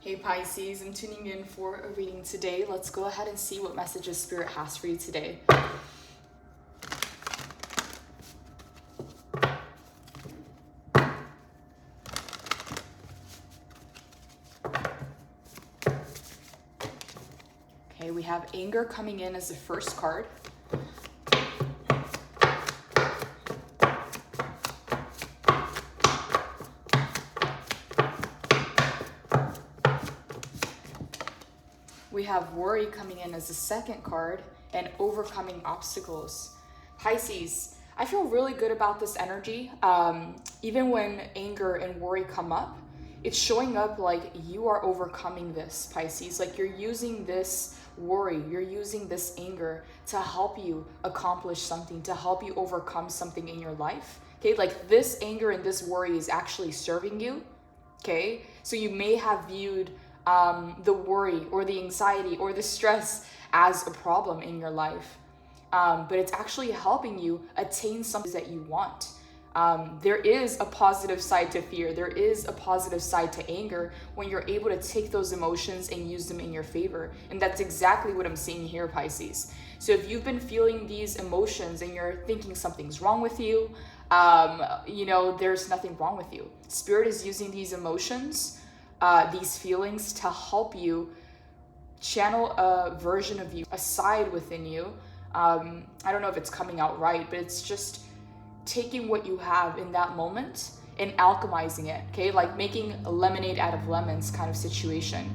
Hey Pisces, I'm tuning in for a reading today. Let's go ahead and see what messages Spirit has for you today. Okay, we have anger coming in as the first card. We have worry coming in as the second card and overcoming obstacles. Pisces, I feel really good about this energy. Even when anger and worry come up, it's showing up like you are overcoming this, Pisces. Like you're using this worry, you're using this anger to help you accomplish something, to help you overcome something in your life. Okay, like this anger and this worry is actually serving you. Okay, so you may have viewed the worry or the anxiety or the stress as a problem in your life. But it's actually helping you attain something that you want. There is a positive side to fear. There is a positive side to anger when you're able to take those emotions and use them in your favor. And that's exactly what I'm seeing here, Pisces. So if you've been feeling these emotions and you're thinking something's wrong with you, there's nothing wrong with you. Spirit is using these emotions, these feelings to help you channel a version of you, a side within you. I don't know if it's coming out right, but it's just taking what you have in that moment and alchemizing it, okay? Like making a lemonade out of lemons kind of situation.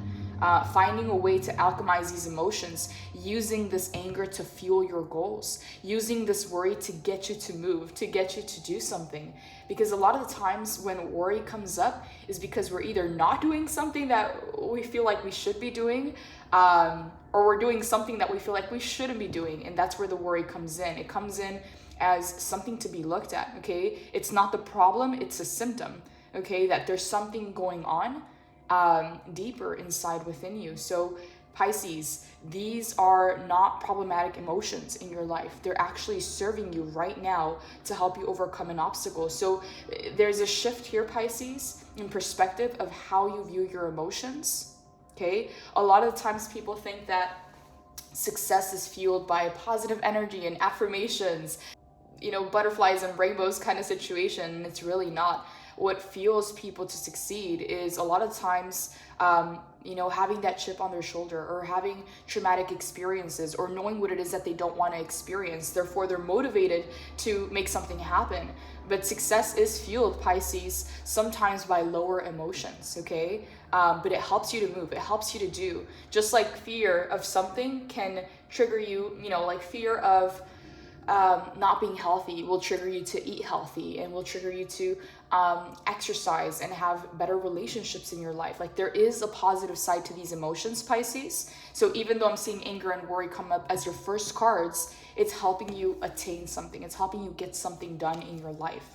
Finding a way to alchemize these emotions, using this anger to fuel your goals, using this worry to get you to move, to get you to do something. Because a lot of the times when worry comes up is because we're either not doing something that we feel like we should be doing, or we're doing something that we feel like we shouldn't be doing. And that's where the worry comes in. It comes in as something to be looked at, okay? It's not the problem, it's a symptom, okay? That there's something going on deeper inside within you. So Pisces, these are not problematic emotions in your life. They're actually serving you right now to help you overcome an obstacle. So there's a shift here, Pisces, in perspective of how you view your emotions, okay? A lot of times people think that success is fueled by positive energy and affirmations, butterflies and rainbows kind of situation, and it's really not. What fuels people to succeed is a lot of times, having that chip on their shoulder or having traumatic experiences or knowing what it is that they don't want to experience. Therefore, they're motivated to make something happen. But success is fueled, Pisces, sometimes by lower emotions, okay? But it helps you to move. It helps you to do. Just like fear of something can trigger you, like fear of not being healthy will trigger you to eat healthy and will trigger you to exercise and have better relationships in your life. Like there is a positive side to these emotions, Pisces. So even though I'm seeing anger and worry come up as your first cards, it's helping you attain something. It's helping you get something done in your life.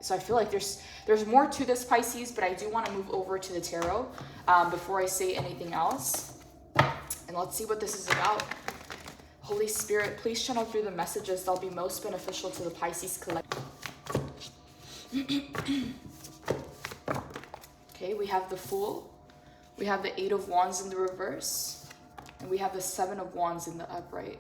So I feel like there's more to this, Pisces, but I do want to move over to the tarot before I say anything else. And let's see what this is about. Holy Spirit, please channel through the messages that'll be most beneficial to the Pisces collective. Okay, we have the Fool, we have the Eight of Wands in the reverse, and we have the Seven of Wands in the upright.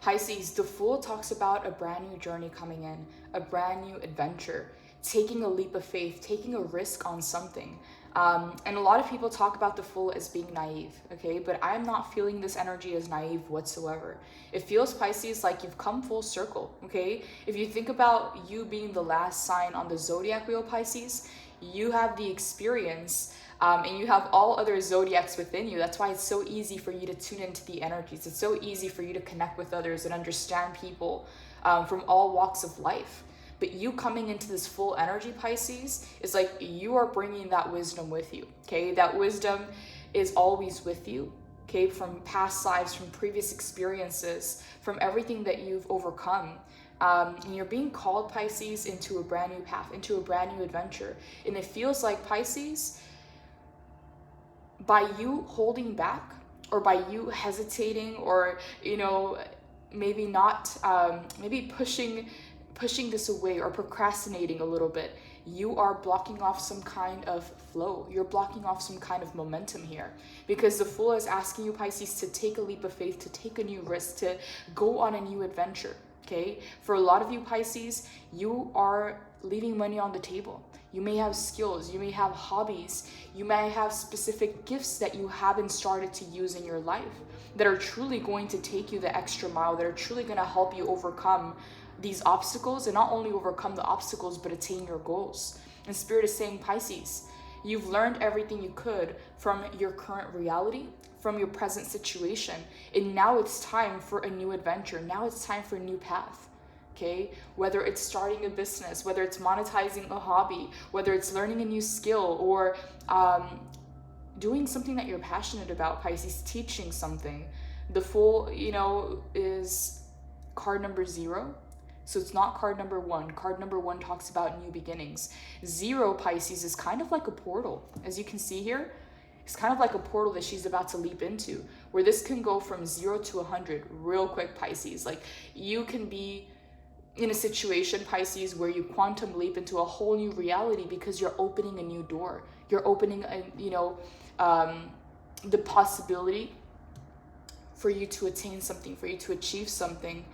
Pisces, the Fool talks about a brand new journey coming in, a brand new adventure, taking a leap of faith, taking a risk on something. And a lot of people talk about the Fool as being naive, okay? But I'm not feeling this energy as naive whatsoever. It feels, Pisces, like you've come full circle, okay? If you think about you being the last sign on the zodiac wheel, Pisces, you have the experience and you have all other zodiacs within you. That's why it's so easy for you to tune into the energies. It's so easy for you to connect with others and understand people from all walks of life. But you coming into this full energy, Pisces, is like you are bringing that wisdom with you, okay? That wisdom is always with you, okay? From past lives, from previous experiences, from everything that you've overcome. And you're being called, Pisces, into a brand new path, into a brand new adventure. And it feels like, Pisces, by you holding back or by you hesitating or, maybe not, maybe pushing pushing this away or procrastinating a little bit, you are blocking off some kind of flow. You're blocking off some kind of momentum here, because the Fool is asking you, Pisces, to take a leap of faith, to take a new risk, to go on a new adventure. Okay, for a lot of you, Pisces, you are leaving money on the table. You may have skills, you may have hobbies, you may have specific gifts that you haven't started to use in your life that are truly going to take you the extra mile, that are truly going to help you overcome these obstacles, and not only overcome the obstacles, but attain your goals. And Spirit is saying, Pisces, you've learned everything you could from your current reality, from your present situation, and now it's time for a new adventure. Now it's time for a new path. Okay, whether it's starting a business, whether it's monetizing a hobby, whether it's learning a new skill, or doing something that you're passionate about, Pisces, teaching something. The Fool, is card number 0. So it's not card number 1. Card number 1 talks about new beginnings. 0, Pisces, is kind of like a portal. As you can see here, it's kind of like a portal that she's about to leap into, where this can go from 0 to 100 real quick, Pisces. Like, you can be in a situation, Pisces, where you quantum leap into a whole new reality because you're opening a new door. You're opening the possibility for you to attain something, for you to achieve something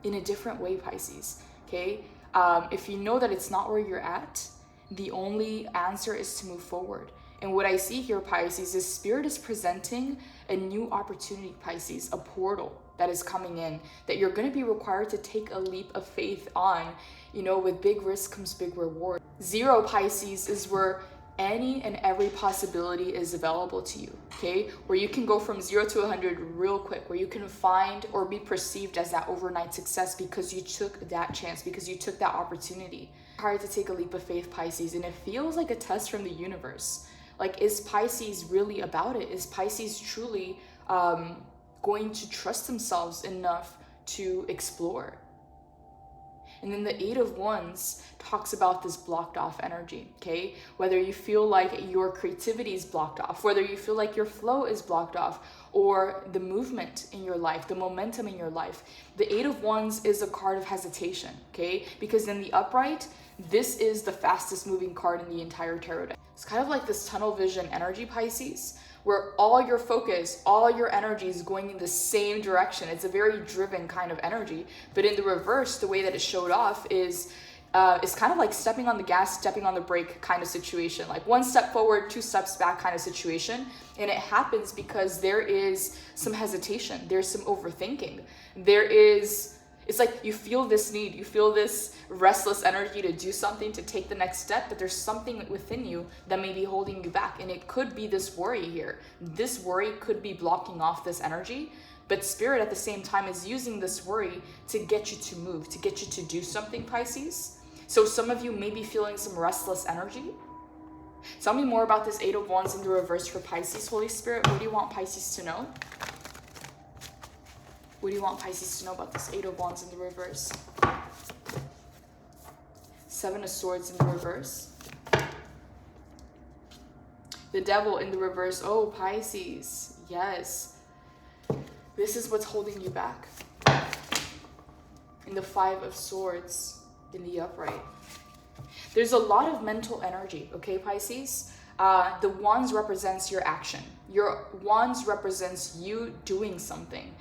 in a different way, Pisces. Okay, if you know that it's not where you're at, the only answer is to move forward. And what I see here, Pisces, is Spirit is presenting a new opportunity, Pisces, a portal that is coming in, that you're going to be required to take a leap of faith on. With big risk comes big reward. 0, Pisces, is where any and every possibility is available to you, okay? Where you can go from 0 to 100 real quick, where you can find or be perceived as that overnight success because you took that chance, because you took that opportunity. Hard to take a leap of faith, Pisces, and it feels like a test from the universe. Like, is Pisces really about it? Is Pisces truly going to trust themselves enough to explore? And then the 8 of Wands talks about this blocked off energy, okay? Whether you feel like your creativity is blocked off, whether you feel like your flow is blocked off, or the movement in your life, the momentum in your life. The 8 of Wands is a card of hesitation, okay? Because in the upright, this is the fastest moving card in the entire tarot deck. It's kind of like this tunnel vision energy, Pisces, where all your focus, all your energy is going in the same direction. It's a very driven kind of energy. But in the reverse, the way that it showed off is kind of like stepping on the gas, stepping on the brake kind of situation. Like 1 step forward, 2 steps back kind of situation. And it happens because there is some hesitation. There's some overthinking. It's like you feel this need, you feel this restless energy to do something, to take the next step, but there's something within you that may be holding you back. And it could be this worry here. This worry could be blocking off this energy, but Spirit at the same time is using this worry to get you to move, to get you to do something, Pisces. So some of you may be feeling some restless energy. Tell me more about this 8 of Wands in the reverse for Pisces. Holy Spirit, what do you want Pisces to know? What do you want Pisces to know about this 8 of Wands in the reverse? 7 of Swords in the reverse. The Devil in the reverse. Oh, Pisces. Yes. This is what's holding you back. And the 5 of Swords in the upright. There's a lot of mental energy, okay, Pisces? The Wands represents your action. Your Wands represents you doing something,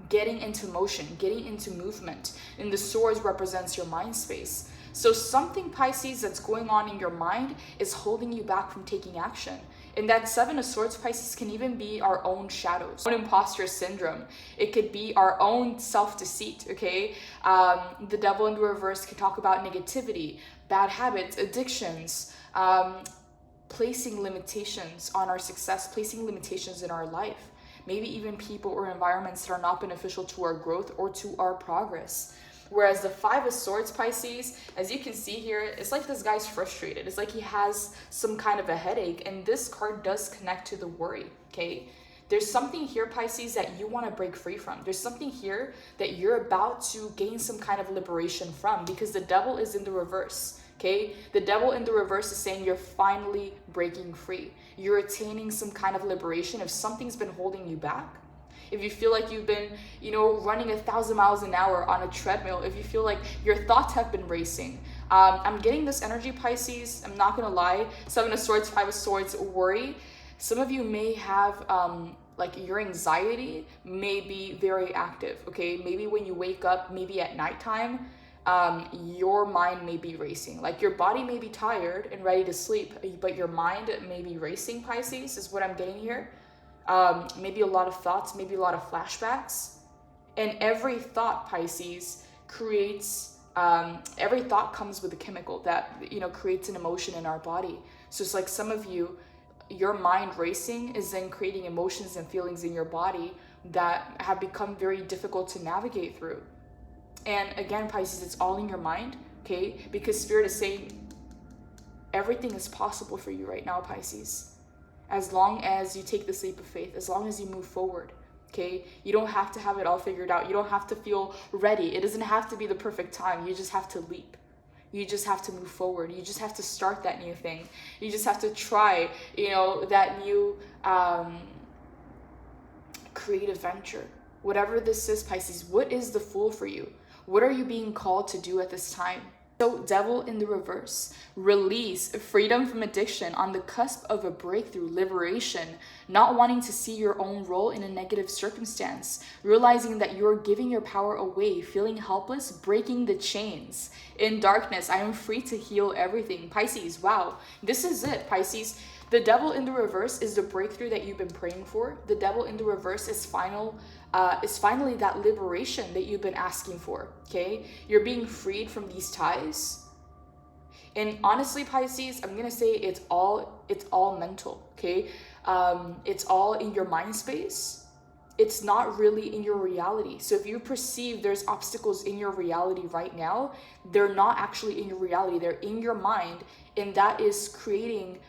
getting into motion, getting into movement. And the Swords represents your mind space. So something, Pisces, that's going on in your mind is holding you back from taking action. And that 7 of Swords, Pisces, can even be our own shadows, our own imposter syndrome. It could be our own self-deceit, okay? The Devil in the reverse can talk about negativity, bad habits, addictions, placing limitations on our success, placing limitations in our life. Maybe even people or environments that are not beneficial to our growth or to our progress. Whereas the 5 of Swords, Pisces, as you can see here, it's like this guy's frustrated. It's like he has some kind of a headache, and this card does connect to the worry, okay? There's something here, Pisces, that you want to break free from. There's something here that you're about to gain some kind of liberation from, because the Devil is in the reverse, okay? The Devil in the reverse is saying you're finally breaking free. You're attaining some kind of liberation. If something's been holding you back, if you feel like you've been, running 1,000 miles an hour on a treadmill, if you feel like your thoughts have been racing. I'm getting this energy, Pisces. I'm not gonna lie. Seven of Swords, Five of Swords, worry. Some of you may have like your anxiety may be very active, okay? Maybe when you wake up, maybe at nighttime, your mind may be racing. Like your body may be tired and ready to sleep, but your mind may be racing, Pisces, is what I'm getting here. Maybe a lot of thoughts, maybe a lot of flashbacks. And every thought, Pisces, creates, every thought comes with a chemical that, creates an emotion in our body. So it's like some of you, your mind racing is then creating emotions and feelings in your body that have become very difficult to navigate through. And again, Pisces, it's all in your mind, okay? Because Spirit is saying everything is possible for you right now, Pisces. As long as you take this leap of faith, as long as you move forward, okay? You don't have to have it all figured out. You don't have to feel ready. It doesn't have to be the perfect time. You just have to leap. You just have to move forward. You just have to start that new thing. You just have to try, that new creative venture. Whatever this is, Pisces, what is the Fool for you? What are you being called to do at this time? So, Devil in the reverse. Release, freedom from addiction, on the cusp of a breakthrough, liberation, not wanting to see your own role in a negative circumstance, realizing that you're giving your power away, feeling helpless, breaking the chains. In darkness, I am free to heal everything. Pisces, wow, this is it, Pisces. The Devil in the reverse is the breakthrough that you've been praying for. The Devil in the reverse is finally that liberation that you've been asking for, okay? You're being freed from these ties. And honestly, Pisces, I'm gonna say it's all mental, okay? It's all in your mind space. It's not really in your reality. So if you perceive there's obstacles in your reality right now, they're not actually in your reality. They're in your mind, and that is creating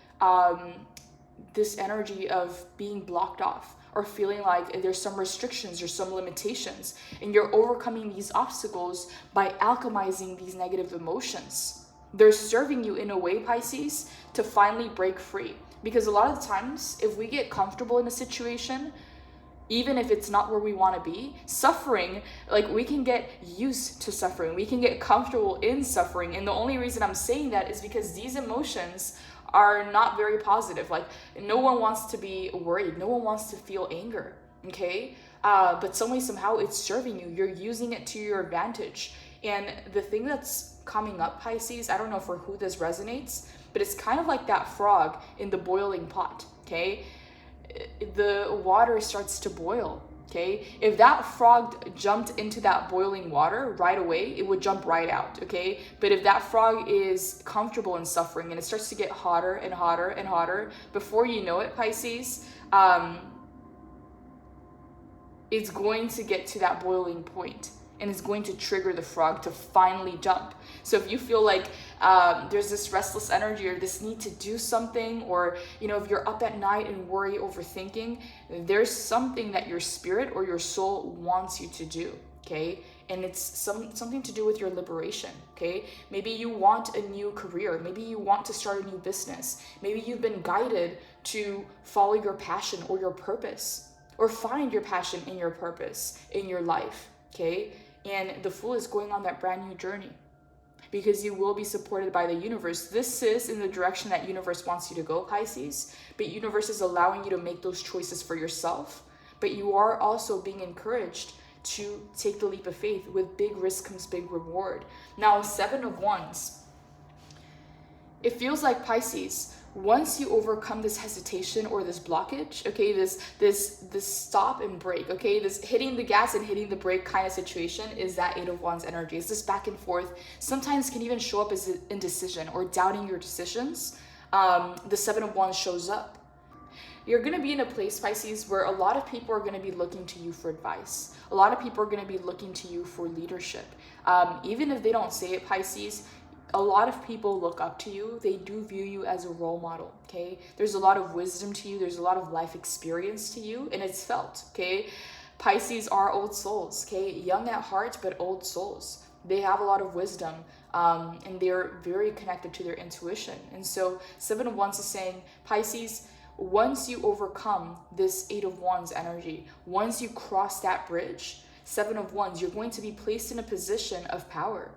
this energy of being blocked off, or feeling like there's some restrictions or some limitations, and you're overcoming these obstacles by alchemizing these negative emotions. They're serving you in a way, Pisces, to finally break free. Because a lot of the times, if we get comfortable in a situation, even if it's not where we want to be, suffering, like we can get used to suffering. We can get comfortable in suffering. And the only reason I'm saying that is because these emotions are not very positive. Like no one wants to be worried. No one wants to feel anger, okay? But some way, somehow it's serving you. You're using it to your advantage. And the thing that's coming up, Pisces, I don't know for who this resonates, but it's kind of like that frog in the boiling pot, okay? The water starts to boil, okay? If that frog jumped into that boiling water right away, it would jump right out, okay? But if that frog is comfortable in suffering and it starts to get hotter and hotter and hotter, before you know it, Pisces, it's going to get to that boiling point, and it's going to trigger the frog to finally jump. So if you feel like there's this restless energy or this need to do something, or if you're up at night and worry, overthinking, there's something that your spirit or your soul wants you to do, okay? And it's something to do with your liberation, okay? Maybe you want a new career. Maybe you want to start a new business. Maybe you've been guided to follow your passion or your purpose, or find your passion and your purpose in your life, okay? And the Fool is going on that brand new journey, because you will be supported by the universe. This is in the direction that universe wants you to go, Pisces, but universe is allowing you to make those choices for yourself. But you are also being encouraged to take the leap of faith. With big risk comes big reward. Now, 7 of Wands. It feels like, Pisces, once you overcome this hesitation or this blockage, okay, this stop and break, okay, this hitting the gas and hitting the brake kind of situation is that 8 of Wands energy. It's this back and forth. Sometimes can even show up as indecision or doubting your decisions. The 7 of Wands shows up. You're going to be in a place, Pisces, where a lot of people are going to be looking to you for advice. A lot of people are going to be looking to you for leadership. Even if they don't say it, Pisces, a lot of people look up to you. They do view you as a role model, okay? There's a lot of wisdom to you. There's a lot of life experience to you, and it's felt, okay? Pisces are old souls, okay? Young at heart, but old souls. They have a lot of wisdom, and they're very connected to their intuition. And so 7 of Wands is saying, Pisces, once you overcome this 8 of Wands energy, once you cross that bridge, 7 of Wands, you're going to be placed in a position of power.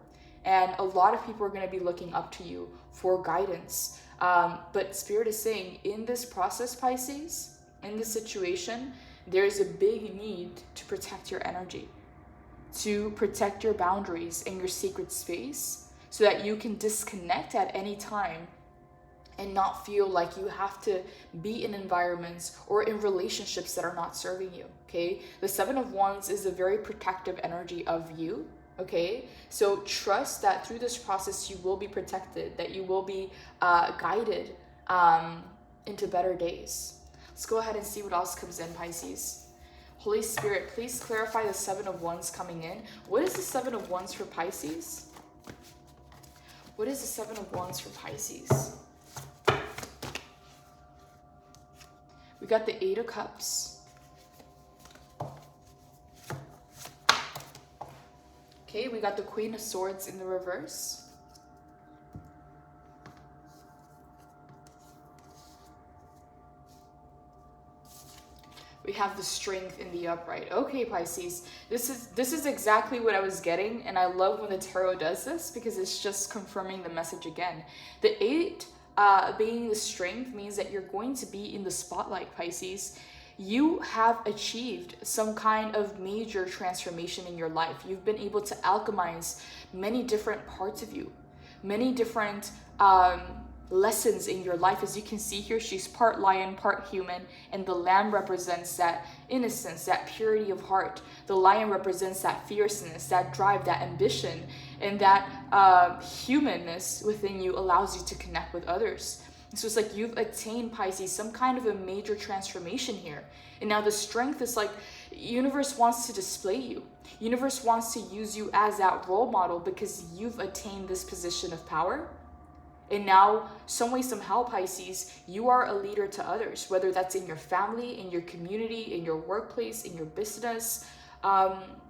And a lot of people are going to be looking up to you for guidance. But Spirit is saying in this process, Pisces, in this situation, there's a big need to protect your energy, to protect your boundaries and your sacred space so that you can disconnect at any time and not feel like you have to be in environments or in relationships that are not serving you, okay? The 7 of Wands is a very protective energy of you, okay? So trust that through this process, you will be protected, that you will be guided into better days. Let's go ahead and see what else comes in, Pisces. Holy Spirit, please clarify the 7 of Wands coming in. What is the 7 of Wands for Pisces? What is the 7 of Wands for Pisces? We got the 8 of Cups. Okay, we got the Queen of Swords in the reverse. We have the Strength in the upright. Okay, Pisces, this is exactly what I was getting, and I love when the tarot does this because it's just confirming the message again. The 8 being the Strength means that you're going to be in the spotlight, Pisces. You have achieved some kind of major transformation in your life. You've been able to alchemize many different parts of you, many different lessons in your life. As you can see here, she's part lion, part human, and the lamb represents that innocence, that purity of heart. The lion represents that fierceness, that drive, that ambition, and that humanness within you allows you to connect with others. So it's like you've attained, Pisces, some kind of a major transformation here. And now the Strength is like, universe wants to display you. Universe wants to use you as that role model because you've attained this position of power. And now, some way, somehow, Pisces, you are a leader to others, whether that's in your family, in your community, in your workplace, in your business.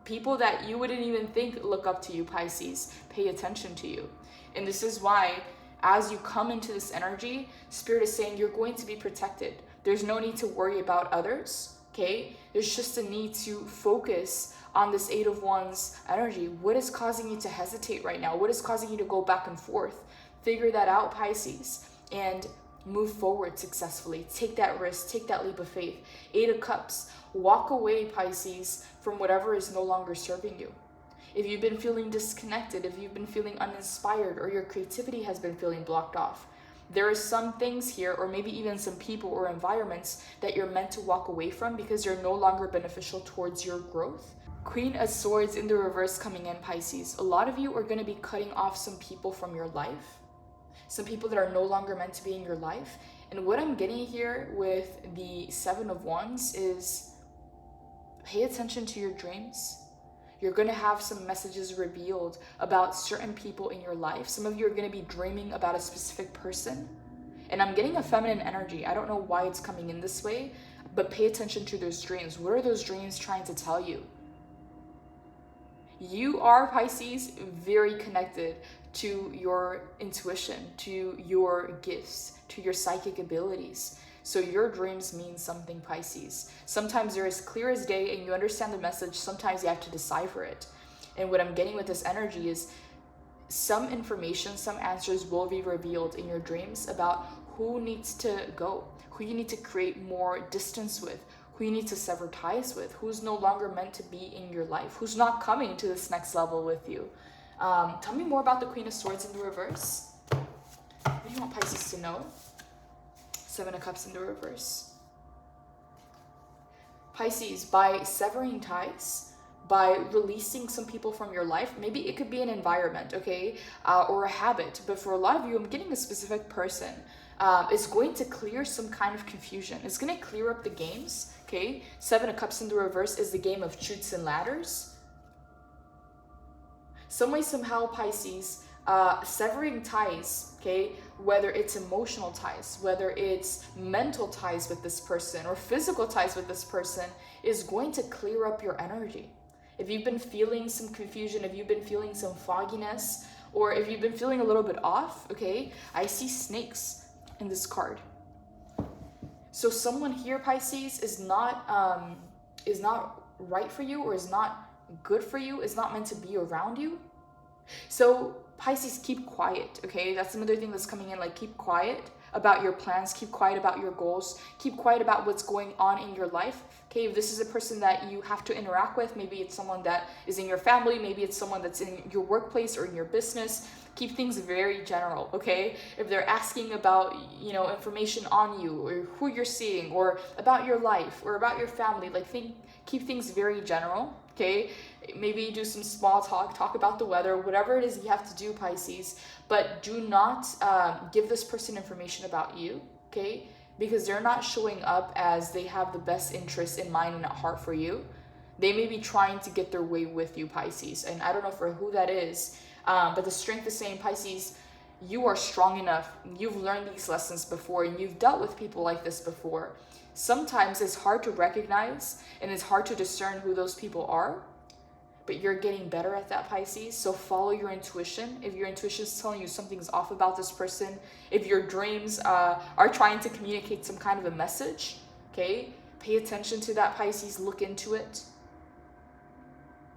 People that you wouldn't even think look up to you, Pisces, pay attention to you. And this is why, as you come into this energy, Spirit is saying you're going to be protected. There's no need to worry about others, okay? There's just a need to focus on this 8 of Wands energy. What is causing you to hesitate right now? What is causing you to go back and forth? Figure that out, Pisces, and move forward successfully. Take that risk, take that leap of faith. 8 of Cups, walk away, Pisces, from whatever is no longer serving you. If you've been feeling disconnected, if you've been feeling uninspired, or your creativity has been feeling blocked off, there are some things here, or maybe even some people or environments that you're meant to walk away from because they're no longer beneficial towards your growth. Queen of Swords in the reverse coming in, Pisces. A lot of you are going to be cutting off some people from your life. Some people that are no longer meant to be in your life. And what I'm getting here with the 7 of Wands is pay attention to your dreams. You're going to have some messages revealed about certain people in your life. Some of you are going to be dreaming about a specific person. And I'm getting a feminine energy. I don't know why it's coming in this way, but pay attention to those dreams. What are those dreams trying to tell you? You are, Pisces, very connected to your intuition, to your gifts, to your psychic abilities. So your dreams mean something, Pisces. Sometimes they're as clear as day and you understand the message. Sometimes you have to decipher it. And what I'm getting with this energy is some information, some answers will be revealed in your dreams about who needs to go, who you need to create more distance with, who you need to sever ties with, who's no longer meant to be in your life, who's not coming to this next level with you. Tell me more about the Queen of Swords in the reverse. What do you want Pisces to know? 7 of Cups in the reverse. Pisces, by severing ties, by releasing some people from your life, maybe it could be an environment, okay, or a habit, but for a lot of you, I'm getting a specific person. It's going to clear some kind of confusion. It's going to clear up the games, okay? 7 of Cups in the reverse is the game of Chutes and Ladders. Some way, somehow, Pisces, severing ties, okay, whether it's emotional ties, whether it's mental ties with this person or physical ties with this person, is going to clear up your energy. If you've been feeling some confusion, if you've been feeling some fogginess, or if you've been feeling a little bit off, okay, I see snakes in this card. So someone here, Pisces, is not right for you, or is not good for you, is not meant to be around you. So Pisces, keep quiet, okay? That's another thing that's coming in, like keep quiet about your plans, keep quiet about your goals, keep quiet about what's going on in your life, okay? If this is a person that you have to interact with, maybe it's someone that is in your family, maybe it's someone that's in your workplace or in your business, keep things very general, okay? If they're asking about, you know, information on you, or who you're seeing, or about your life, or about your family, like keep things very general, okay? Maybe do some small talk about the weather, whatever it is you have to do, Pisces, but do not give this person information about you, okay? Because they're not showing up as they have the best interest in mind and at heart for you. They may be trying to get their way with you, Pisces, and I don't know for who that is, but the strength is saying, Pisces, you are strong enough. You've learned these lessons before, and you've dealt with people like this before. Sometimes it's hard to recognize, and it's hard to discern who those people are, but you're getting better at that, Pisces. So follow your intuition. If your intuition is telling you something's off about this person, if your dreams are trying to communicate some kind of a message, okay, pay attention to that, Pisces. Look into it,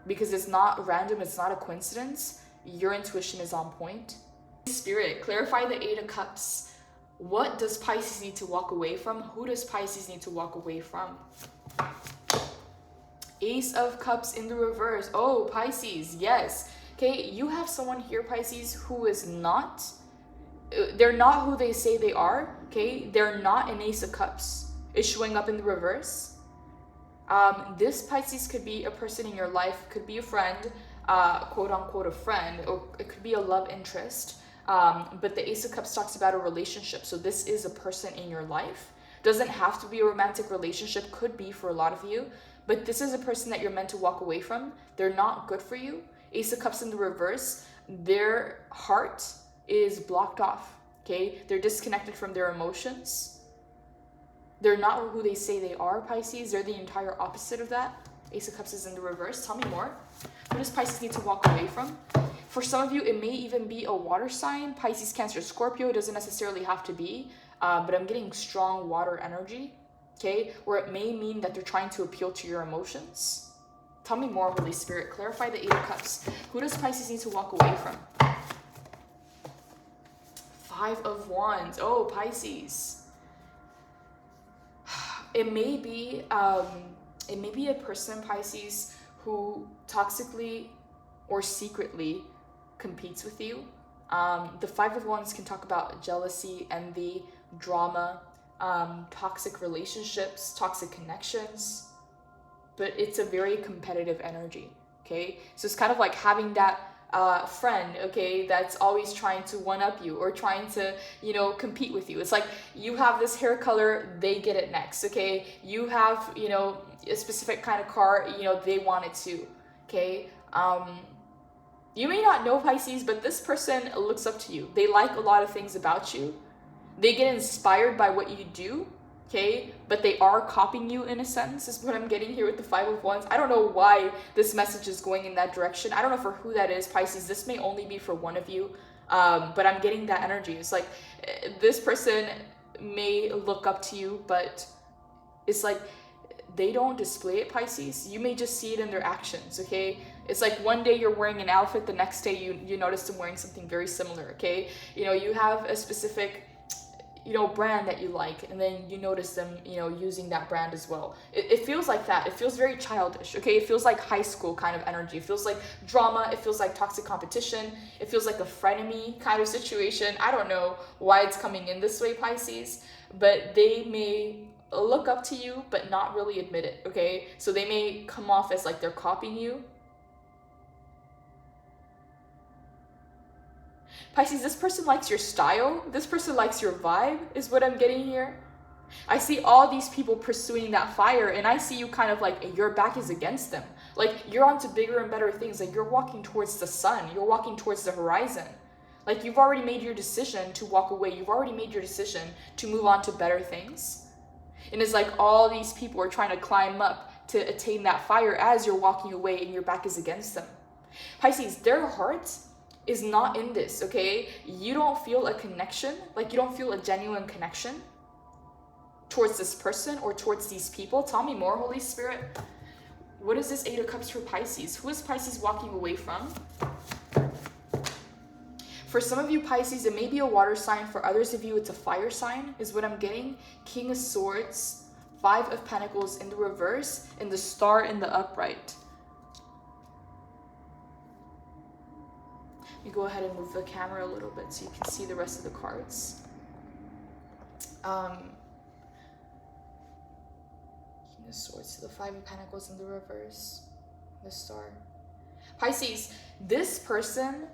because it's not random. It's not a coincidence. Your intuition is on point. Spirit, clarify the Eight of Cups. What does Pisces need to walk away from? Who does Pisces need to walk away from? Ace of Cups in the reverse. Oh, Pisces, yes. Okay, you have someone here, Pisces, who is not, they're not who they say they are, okay? They're not an Ace of Cups. It's showing up in the reverse. This Pisces could be a person in your life, could be a friend, quote unquote a friend, or it could be a love interest. But the Ace of Cups talks about a relationship. So this is a person in your life. Doesn't have to be a romantic relationship, could be for a lot of you. But this is a person that you're meant to walk away from. They're not good for you. Ace of Cups in the reverse, their heart is blocked off, okay? They're disconnected from their emotions. They're not who they say they are, Pisces. They're the entire opposite of that. Ace of Cups is in the reverse. Tell me more. Who does Pisces need to walk away from? For some of you, it may even be a water sign. Pisces, Cancer, Scorpio. It doesn't necessarily have to be, but I'm getting strong water energy. Okay, or it may mean that they're trying to appeal to your emotions. Tell me more, Holy Spirit. Clarify the Eight of Cups. Who does Pisces need to walk away from? Five of Wands. Oh, Pisces. It may be a person, Pisces, who toxically or secretly competes with you. The Five of Wands can talk about jealousy, envy, drama, toxic relationships, toxic connections, but it's a very competitive energy, okay? So it's kind of like having that friend, okay, that's always trying to one-up you or trying to, you know, compete with you. It's like you have this hair color, they get it next, okay? You have, you know, a specific kind of car, you know, they want it too, okay? You may not know, Pisces, but this person looks up to you. They like a lot of things about you. They get inspired by what you do, okay? But they are copying you in a sense, is what I'm getting here with the Five of Wands. I don't know why this message is going in that direction. I don't know for who that is, Pisces. This may only be for one of you, but I'm getting that energy. It's like this person may look up to you, but it's like they don't display it, Pisces. You may just see it in their actions, okay? It's like one day you're wearing an outfit, the next day you notice them wearing something very similar, okay? You know, you have a specific, you know, brand that you like, and then you notice them, you know, using that brand as well. It feels like that. It feels very childish, okay? It feels like high school kind of energy. It feels like drama. It feels like toxic competition. It feels like a frenemy kind of situation. I don't know why it's coming in this way, Pisces, but they may look up to you, but not really admit it, okay? So they may come off as like they're copying you. Pisces, this person likes your style. This person likes your vibe, is what I'm getting here. I see all these people pursuing that fire, and I see you kind of like your back is against them. Like you're onto bigger and better things. Like you're walking towards the sun. You're walking towards the horizon. Like you've already made your decision to walk away. You've already made your decision to move on to better things. And it's like all these people are trying to climb up to attain that fire as you're walking away and your back is against them. Pisces, their hearts is not in this, okay? You don't feel a connection, like you don't feel a genuine connection. towards this person or towards these people? Tell me more, Holy Spirit. What is this Eight of Cups for Pisces? Who is Pisces walking away from? For some of you Pisces, it may be a water sign. For others of you, it's a fire sign, is what I'm getting. King of Swords, Five of Pentacles in the reverse, and the Star in the upright. Let me go ahead and move the camera a little bit so you can see the rest of the cards. King of Swords to the Five of Pentacles in the reverse, the Star. Pisces, this person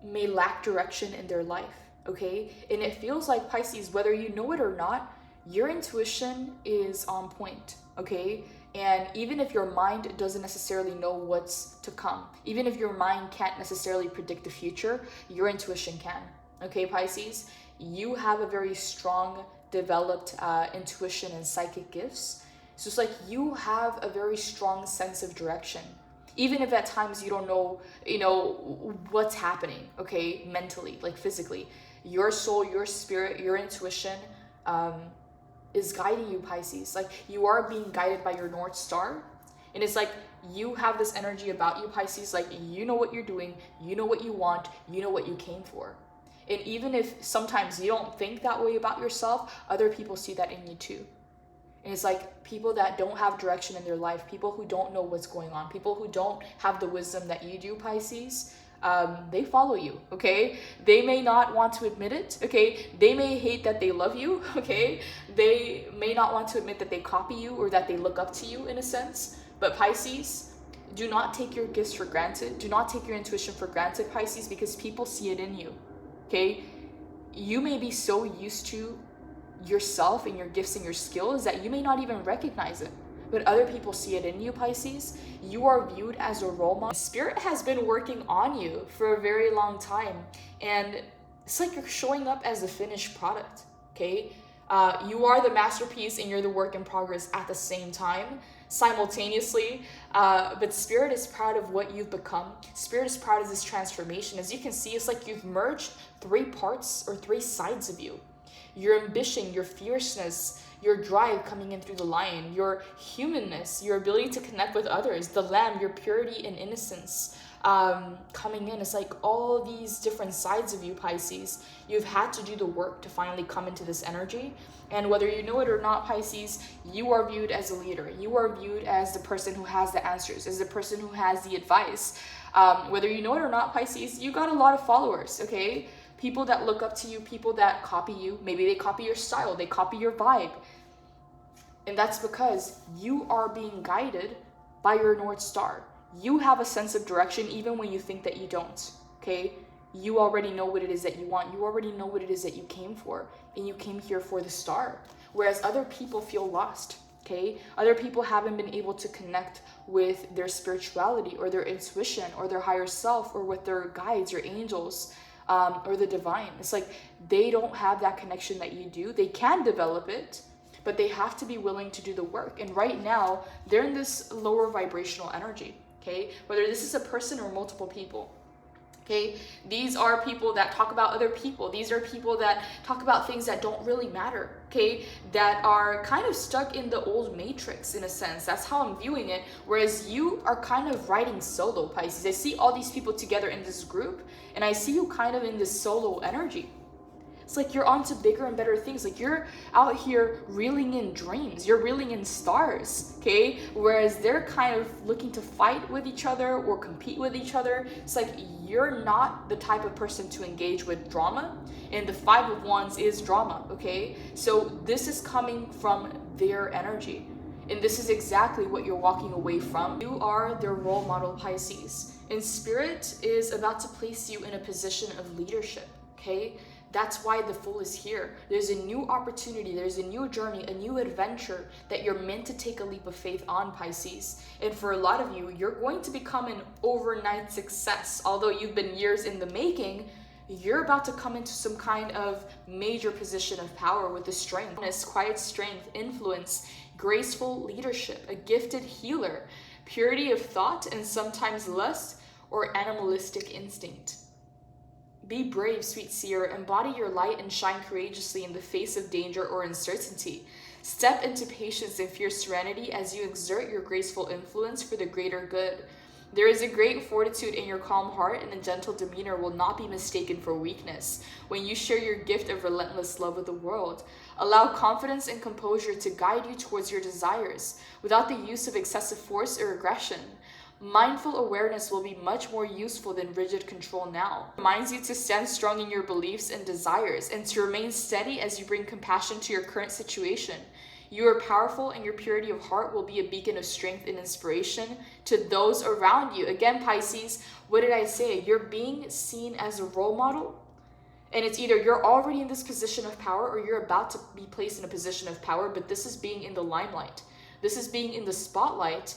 may lack direction in their life, okay? And it feels like, Pisces, whether you know it or not, your intuition is on point, okay? And even if your mind doesn't necessarily know what's to come, even if your mind can't necessarily predict the future, your intuition can, okay, Pisces? You have a very strong, developed intuition and psychic gifts. So it's like you have a very strong sense of direction. Even if at times you don't know, what's happening, okay, mentally, like physically, your soul, your spirit, your intuition is guiding you, Pisces. Like, you are being guided by your North Star. And it's like you have this energy about you, Pisces, like you know what you're doing, you know what you want, you know what you came for. And even if sometimes you don't think that way about yourself, other people see that in you too. And it's like people that don't have direction in their life, people who don't know what's going on, people who don't have the wisdom that you do, Pisces, they follow you, okay? They may not want to admit it, okay? They may hate that they love you, okay? They may not want to admit that they copy you or that they look up to you in a sense. But Pisces, do not take your gifts for granted. Do not take your intuition for granted, Pisces, because people see it in you, okay? You may be so used to yourself and your gifts and your skills that you may not even recognize it, but other people see it in you, Pisces. You are viewed as a role model. Spirit has been working on you for a very long time, and it's like you're showing up as a finished product, okay? You are the masterpiece and you're the work in progress at the same time, simultaneously. But Spirit is proud of what you've become. Spirit is proud of this transformation. As you can see, it's like you've merged three parts or three sides of you. Your ambition, your fierceness, your drive coming in through the lion, your humanness, your ability to connect with others, the lamb, your purity and innocence coming in. It's like all these different sides of you, Pisces. You've had to do the work to finally come into this energy. And whether you know it or not, Pisces, you are viewed as a leader. You are viewed as the person who has the answers, as the person who has the advice. Whether you know it or not, Pisces, you got a lot of followers, okay? People that look up to you, people that copy you. Maybe they copy your style, they copy your vibe. And that's because you are being guided by your North Star. You have a sense of direction even when you think that you don't, okay? You already know what it is that you want. You already know what it is that you came for. And you came here for the star. Whereas other people feel lost, okay? Other people haven't been able to connect with their spirituality or their intuition or their higher self or with their guides or angels. Or the divine. It's like they don't have that connection that you do. They can develop it, but they have to be willing to do the work. And right now, they're in this lower vibrational energy, okay? Whether this is a person or multiple people, okay? These are people that talk about other people. These are people that talk about things that don't really matter, okay? That are kind of stuck in the old matrix in a sense. That's how I'm viewing it. Whereas you are kind of riding solo, Pisces. I see all these people together in this group, and I see you kind of in this solo energy. It's like you're on to bigger and better things. Like you're out here reeling in dreams. You're reeling in stars, okay? Whereas they're kind of looking to fight with each other or compete with each other. It's like you're not the type of person to engage with drama. And the Five of Wands is drama, okay? So this is coming from their energy. And this is exactly what you're walking away from. You are their role model, Pisces. And Spirit is about to place you in a position of leadership, okay? That's why the Fool is here. There's a new opportunity, there's a new journey, a new adventure that you're meant to take a leap of faith on, Pisces. And for a lot of you, you're going to become an overnight success. Although you've been years in the making, you're about to come into some kind of major position of power with the strength, quiet strength, influence, graceful leadership, a gifted healer, purity of thought, and sometimes lust or animalistic instinct. Be brave, sweet seer. Embody your light and shine courageously in the face of danger or uncertainty. Step into patience and fierce serenity as you exert your graceful influence for the greater good. There is a great fortitude in your calm heart, and a gentle demeanor will not be mistaken for weakness when you share your gift of relentless love with the world. Allow confidence and composure to guide you towards your desires without the use of excessive force or aggression. Mindful awareness will be much more useful than rigid control now. It reminds you to stand strong in your beliefs and desires and to remain steady as you bring compassion to your current situation. You are powerful, and your purity of heart will be a beacon of strength and inspiration to those around you. Again, Pisces, what did I say? You're being seen as a role model, and it's either you're already in this position of power or you're about to be placed in a position of power, but this is being in the limelight. This is being in the spotlight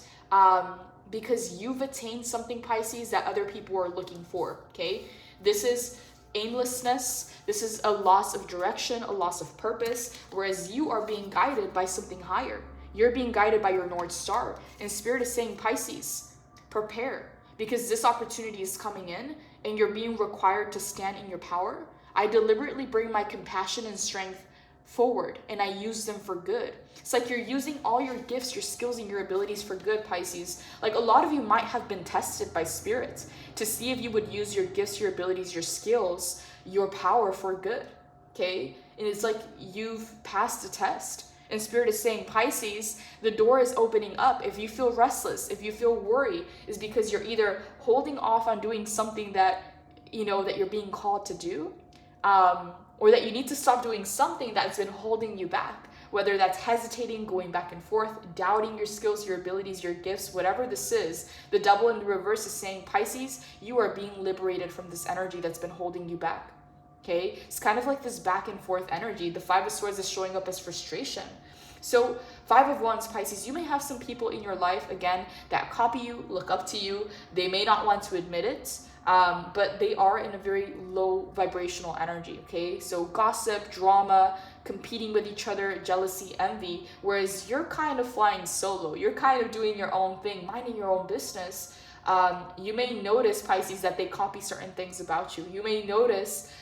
because you've attained something, Pisces, that other people are looking for, okay? This is aimlessness. This is a loss of direction, a loss of purpose, whereas you are being guided by something higher. You're being guided by your North Star. And Spirit is saying, Pisces, prepare, because this opportunity is coming in and you're being required to stand in your power. I deliberately bring my compassion and strength forward, and I use them for good. It's like you're using all your gifts, your skills, and your abilities for good, Pisces. Like a lot of you might have been tested by Spirit to see if you would use your gifts, your abilities, your skills, your power for good, okay? And it's like you've passed the test. And Spirit is saying, Pisces, the door is opening up. If you feel restless, if you feel worried, is because you're either holding off on doing something that, you know, that you're being called to do, or that you need to stop doing something that's been holding you back, whether that's hesitating, going back and forth, doubting your skills, your abilities, your gifts, whatever this is. The Devil in the reverse is saying, Pisces, you are being liberated from this energy that's been holding you back, okay? It's kind of like this back and forth energy. The Five of Swords is showing up as frustration. So Five of Wands, Pisces, you may have some people in your life, again, that copy you, look up to you. They may not want to admit it, but they are in a very low vibrational energy, okay? So gossip, drama, competing with each other, jealousy, envy, whereas you're kind of flying solo. You're kind of doing your own thing, minding your own business. You may notice, Pisces, that they copy certain things about you. You may notice,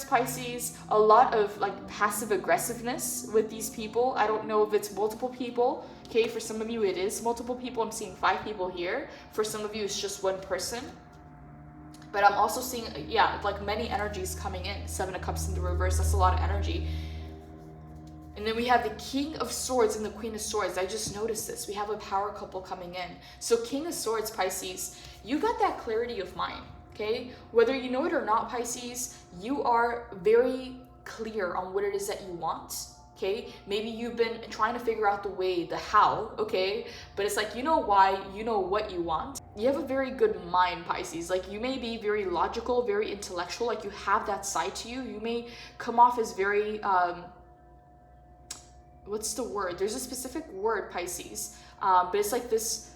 Pisces, a lot of like passive aggressiveness with these people. I don't know if it's multiple people. Okay, for some of you it is multiple people. I'm seeing 5 people here. For some of you it's just one person. But I'm also seeing, yeah, like many energies coming in. 7 of Cups in the reverse, that's a lot of energy. And then we have the King of Swords and the Queen of Swords. I just noticed this. We have a power couple coming in. So King of Swords, Pisces, you got that clarity of mind. Okay, whether you know it or not, Pisces, you are very clear on what it is that you want. Okay, maybe you've been trying to figure out the way, the how, okay, but it's like, you know why, you know what you want. You have a very good mind, Pisces. Like you may be very logical, very intellectual, like you have that side to you. You may come off as very, what's the word? There's a specific word, Pisces, but it's like this,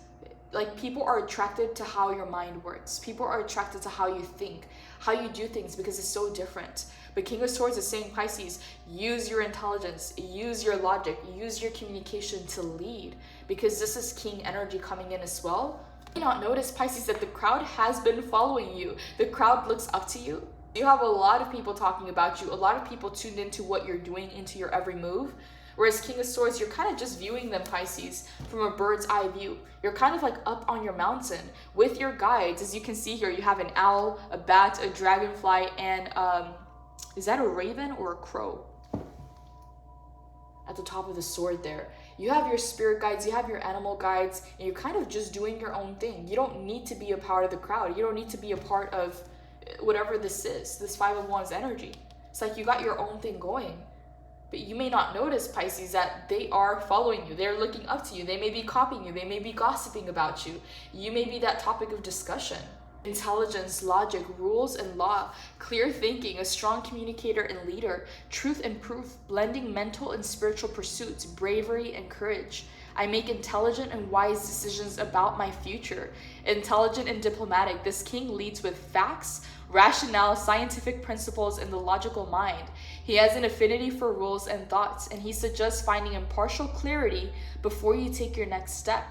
like people are attracted to how your mind works. People are attracted to how you think, how you do things, because it's so different. But King of Swords is saying, Pisces, use your intelligence, use your logic, use your communication to lead, because this is King energy coming in as well. You may not notice, Pisces, that the crowd has been following you. The crowd looks up to you. You have a lot of people talking about you, a lot of people tuned into what you're doing, into your every move. Whereas King of Swords, you're kind of just viewing them, Pisces, from a bird's eye view. You're kind of like up on your mountain with your guides. As you can see here, you have an owl, a bat, a dragonfly, and is that a raven or a crow? At the top of the sword there. You have your spirit guides, you have your animal guides, and you're kind of just doing your own thing. You don't need to be a part of the crowd. You don't need to be a part of whatever this is, this Five of Wands energy. It's like you got your own thing going. But you may not notice, Pisces, that they are following you. They're looking up to you. They may be copying you. They may be gossiping about you. You may be that topic of discussion. Intelligence, logic, rules and law, clear thinking, a strong communicator and leader, truth and proof, blending mental and spiritual pursuits, bravery and courage. I make intelligent and wise decisions about my future. Intelligent and diplomatic, this king leads with facts, rationale, scientific principles, and the logical mind. He has an affinity for rules and thoughts, and he suggests finding impartial clarity before you take your next step.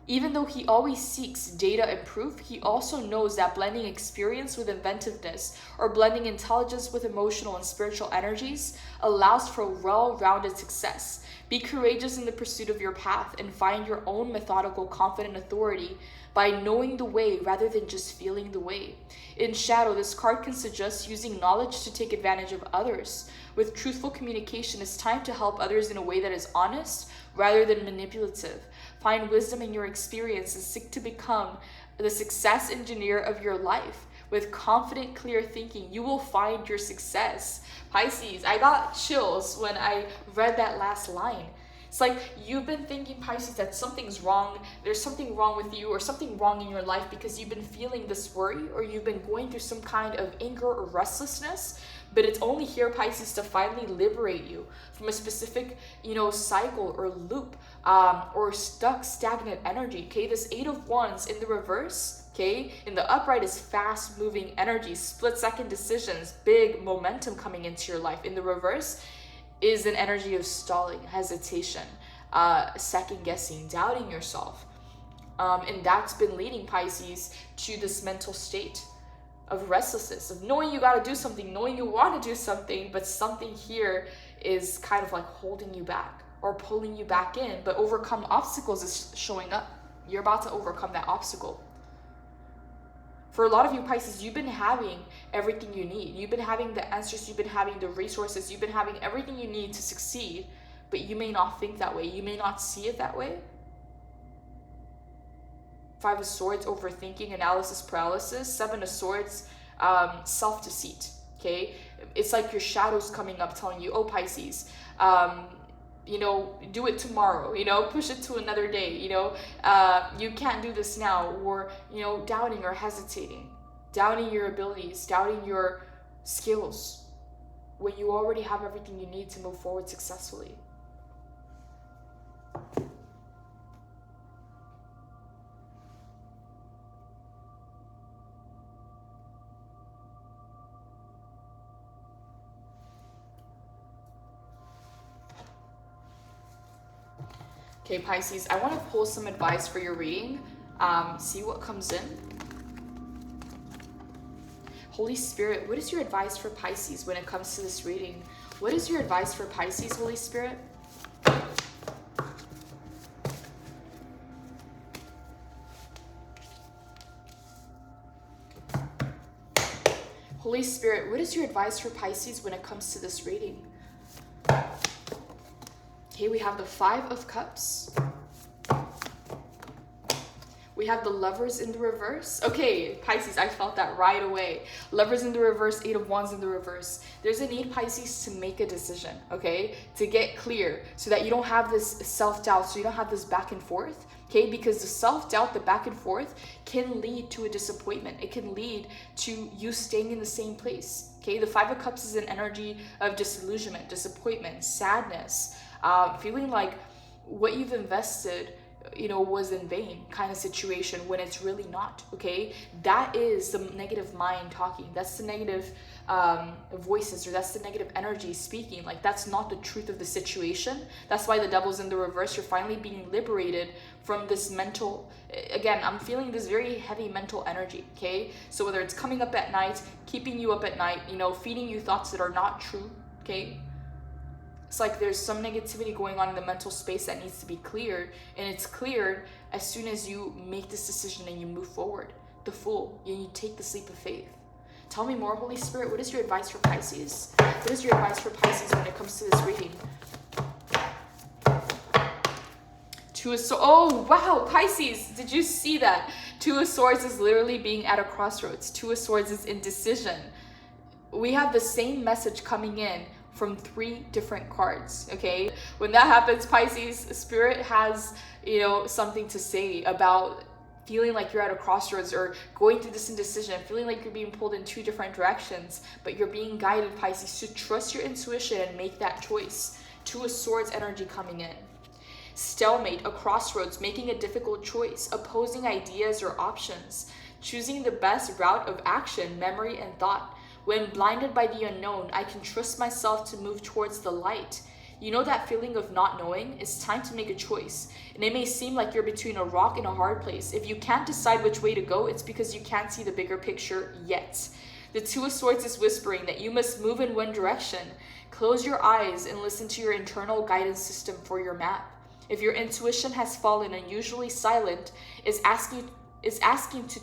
Even though he always seeks data and proof, he also knows that blending experience with inventiveness, or blending intelligence with emotional and spiritual energies, allows for well-rounded success. Be courageous in the pursuit of your path and find your own methodical, confident authority by knowing the way rather than just feeling the way. In shadow, this card can suggest using knowledge to take advantage of others. With truthful communication, it's time to help others in a way that is honest rather than manipulative. Find wisdom in your experience and seek to become the success engineer of your life. With confident, clear thinking, you will find your success. Pisces, I got chills when I read that last line. It's like you've been thinking, Pisces, that something's wrong. There's something wrong with you or something wrong in your life because you've been feeling this worry or you've been going through some kind of anger or restlessness. But it's only here, Pisces, to finally liberate you from a specific, cycle or loop or stuck, stagnant energy. Okay, this 8 of Wands in the reverse, okay, in the upright is fast-moving energy, split-second decisions, big momentum coming into your life. In the reverse is an energy of stalling, hesitation, second-guessing, doubting yourself. And that's been leading, Pisces, to this mental state of restlessness, of knowing you got to do something, knowing you want to do something, but something here is kind of like holding you back or pulling you back in. But overcome obstacles is showing up. You're about to overcome that obstacle. For a lot of you, Pisces, you've been having everything you need. You've been having the answers, you've been having the resources, you've been having everything you need to succeed, but you may not think that way. You may not see it that way. 5 of Swords, overthinking, analysis paralysis. 7 of Swords, self-deceit, okay? It's like your shadow's coming up telling you, oh, Pisces, do it tomorrow, push it to another day, you can't do this now, or, doubting or hesitating, doubting your abilities, doubting your skills, when you already have everything you need to move forward successfully. Okay, Pisces, I want to pull some advice for your reading. See what comes in. Holy Spirit, what is your advice for Pisces when it comes to this reading? What is your advice for Pisces, Holy Spirit? Holy Spirit, what is your advice for Pisces when it comes to this reading? Okay, we have the 5 of Cups. We have the Lovers in the reverse. Okay, Pisces, I felt that right away. Lovers in the reverse, 8 of Wands in the reverse. There's a need, Pisces, to make a decision, okay? To get clear so that you don't have this self-doubt, so you don't have this back and forth, okay? Because the self-doubt, the back and forth can lead to a disappointment. It can lead to you staying in the same place, okay? The 5 of Cups is an energy of disillusionment, disappointment, sadness, feeling like what you've invested was in vain kind of situation when it's really not, okay? That is the negative mind talking. That's the negative voices, or that's the negative energy speaking. Like, that's not the truth of the situation. That's why the Devil's in the reverse. You're finally being liberated from this mental, again, I'm feeling this very heavy mental energy, okay? So whether it's coming up at night, keeping you up at night, feeding you thoughts that are not true, okay? It's like there's some negativity going on in the mental space that needs to be cleared, and it's cleared as soon as you make this decision and you move forward. The Fool, and you take the leap of faith. Tell me more, Holy Spirit. What is your advice for Pisces? What is your advice for Pisces when it comes to this reading? 2 of Swords. Oh, wow, Pisces, did you see that? 2 of Swords is literally being at a crossroads. 2 of Swords is indecision. We have the same message coming in from 3 different cards, okay? When that happens, Pisces, Spirit has, something to say about feeling like you're at a crossroads or going through this indecision, feeling like you're being pulled in 2 different directions, but you're being guided, Pisces, to trust your intuition and make that choice. 2 of Swords energy coming in. Stalemate, a crossroads, making a difficult choice, opposing ideas or options, choosing the best route of action, memory, and thought. When blinded by the unknown, I can trust myself to move towards the light. You know that feeling of not knowing? It's time to make a choice. And it may seem like you're between a rock and a hard place. If you can't decide which way to go, it's because you can't see the bigger picture yet. The Two of Swords is whispering that you must move in one direction. Close your eyes and listen to your internal guidance system for your map. If your intuition has fallen unusually silent, it's asking you to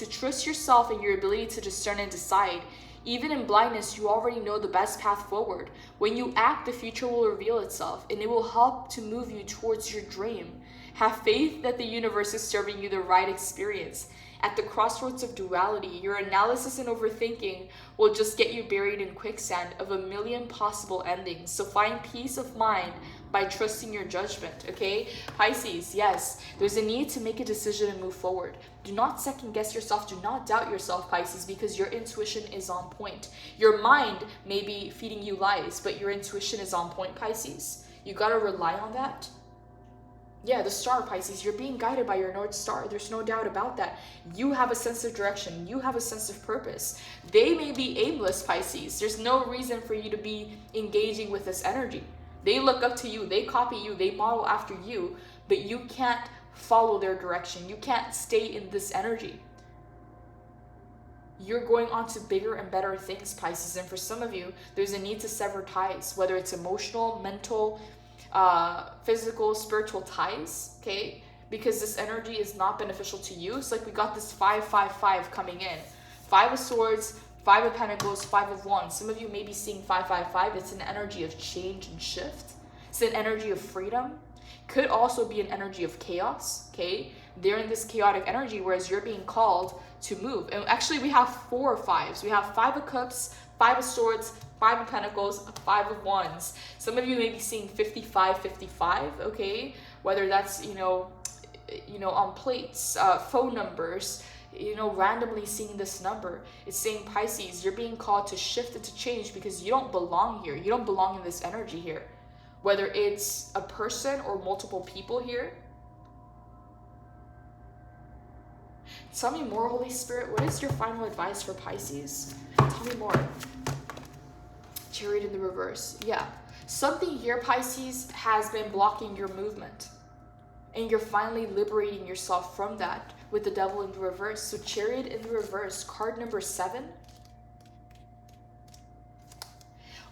trust yourself and your ability to discern and decide. Even in blindness, you already know the best path forward. When you act, the future will reveal itself, and it will help to move you towards your dream. Have faith that the universe is serving you the right experience. At the crossroads of duality, your analysis and overthinking will just get you buried in quicksand of a million possible endings. So find peace of mind by trusting your judgment, okay? Pisces, yes, there's a need to make a decision and move forward. Do not second guess yourself. Do not doubt yourself, Pisces, because your intuition is on point. Your mind may be feeding you lies, but your intuition is on point, Pisces. You gotta rely on that. Yeah, the star, Pisces, you're being guided by your North Star. There's no doubt about that. You have a sense of direction. You have a sense of purpose. They may be aimless, Pisces. There's no reason for you to be engaging with this energy. They look up to you. They copy you. They model after you, but you can't follow their direction. You can't stay in this energy. You're going on to bigger and better things, Pisces. And for some of you, there's a need to sever ties, whether it's emotional, mental, physical, spiritual ties, okay? Because this energy is not beneficial to you. It's like we got this 5-5-5 coming in. 5 of Swords, 5 of Pentacles, 5 of Wands. Some of you may be seeing 5-5-5. It's an energy of change and shift. It's an energy of freedom. Could also be an energy of chaos, okay? They're in this chaotic energy, whereas you're being called to move. And actually, we have 4 5s. We have 5 of Cups, 5 of Swords, 5 of Pentacles, 5 of Wands. Some of you may be seeing 55-55, okay? Whether that's, you know, on plates, phone numbers, randomly seeing this number. It's saying, Pisces, you're being called to shift and to change because you don't belong here. You don't belong in this energy here. Whether it's a person or multiple people here. Tell me more, Holy Spirit. What is your final advice for Pisces? Tell me more. Chariot in the reverse. Yeah. Something here, Pisces, has been blocking your movement. And you're finally liberating yourself from that with the Devil in the reverse. So Chariot in the reverse, card number 7.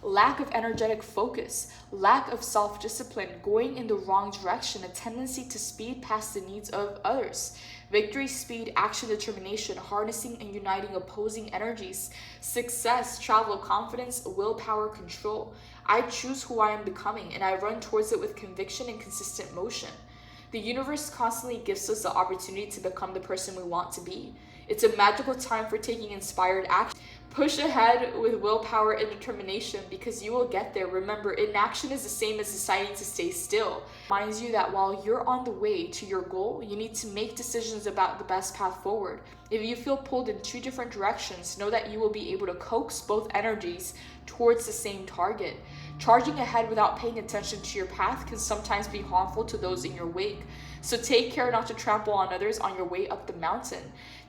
Lack of energetic focus, lack of self-discipline, going in the wrong direction, a tendency to speed past the needs of others. Victory, speed, action, determination, harnessing and uniting opposing energies. Success, travel, confidence, willpower, control. I choose who I am becoming and I run towards it with conviction and consistent motion. The universe constantly gives us the opportunity to become the person we want to be. It's a magical time for taking inspired action. Push ahead with willpower and determination because you will get there. Remember, inaction is the same as deciding to stay still. It reminds you that while you're on the way to your goal, you need to make decisions about the best path forward. If you feel pulled in 2 different directions, know that you will be able to coax both energies towards the same target. Charging ahead without paying attention to your path can sometimes be harmful to those in your wake. So take care not to trample on others on your way up the mountain.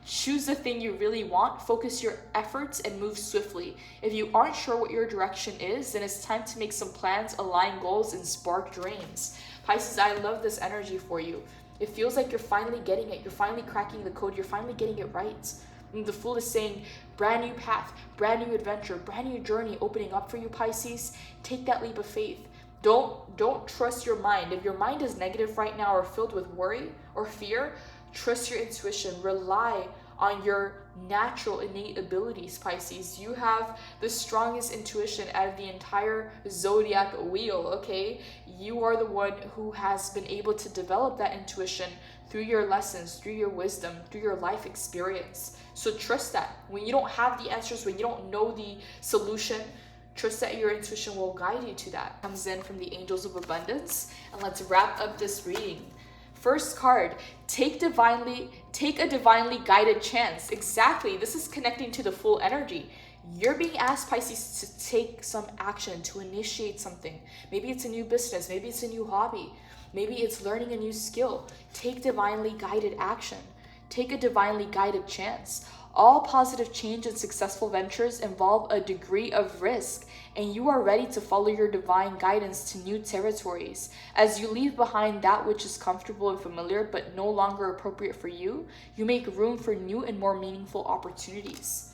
Choose the thing you really want, focus your efforts, and move swiftly. If you aren't sure what your direction is, then it's time to make some plans, align goals, and spark dreams. Pisces, I love this energy for you. It feels like you're finally getting it. You're finally cracking the code. You're finally getting it right. And the Fool is saying, brand new path, brand new adventure, brand new journey opening up for you, Pisces. Take that leap of faith. Don't trust your mind. If your mind is negative right now or filled with worry or fear, trust your intuition. Rely on your natural innate abilities, Pisces. You have the strongest intuition out of the entire zodiac wheel, okay? You are the one who has been able to develop that intuition through your lessons, through your wisdom, through your life experience. So trust that. When you don't have the answers, when you don't know the solution, trust that your intuition will guide you to that. Comes in from the Angels of Abundance. And let's wrap up this reading. First card, take a divinely guided chance. Exactly. This is connecting to the full energy. You're being asked, Pisces, to take some action, to initiate something. Maybe it's a new business. Maybe it's a new hobby. Maybe it's learning a new skill. Take divinely guided action. Take a divinely guided chance. All positive change and successful ventures involve a degree of risk, and you are ready to follow your divine guidance to new territories. As you leave behind that which is comfortable and familiar but no longer appropriate for you, you make room for new and more meaningful opportunities.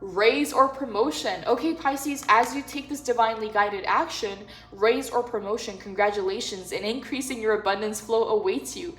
Raise or promotion. Okay, Pisces, as you take this divinely guided action, raise or promotion, congratulations, an increase in your abundance flow awaits you.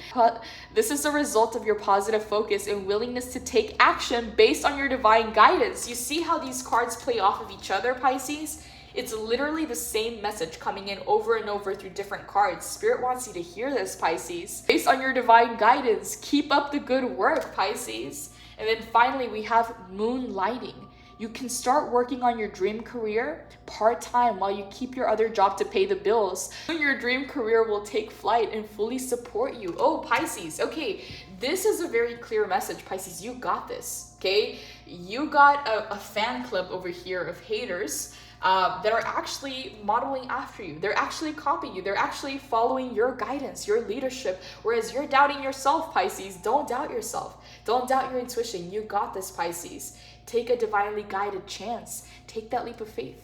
This is a result of your positive focus and willingness to take action based on your divine guidance. You see how these cards play off of each other, Pisces? It's literally the same message coming in over and over through different cards. Spirit wants you to hear this, Pisces. Based on your divine guidance, keep up the good work, Pisces. And then finally, we have moonlighting. You can start working on your dream career part-time while you keep your other job to pay the bills. Your dream career will take flight and fully support you. Oh, Pisces, okay, this is a very clear message. Pisces, you got this, okay? You got a fan club over here of haters that are actually modeling after you. They're actually copying you. They're actually following your guidance, your leadership, whereas you're doubting yourself, Pisces. Don't doubt yourself. Don't doubt your intuition. You got this, Pisces. Take a divinely guided chance. Take that leap of faith.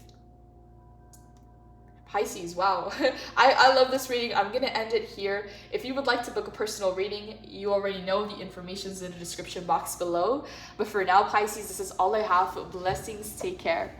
Pisces, wow. I love this reading. I'm going to end it here. If you would like to book a personal reading, you already know the information's in the description box below. But for now, Pisces, this is all I have. Blessings. Take care.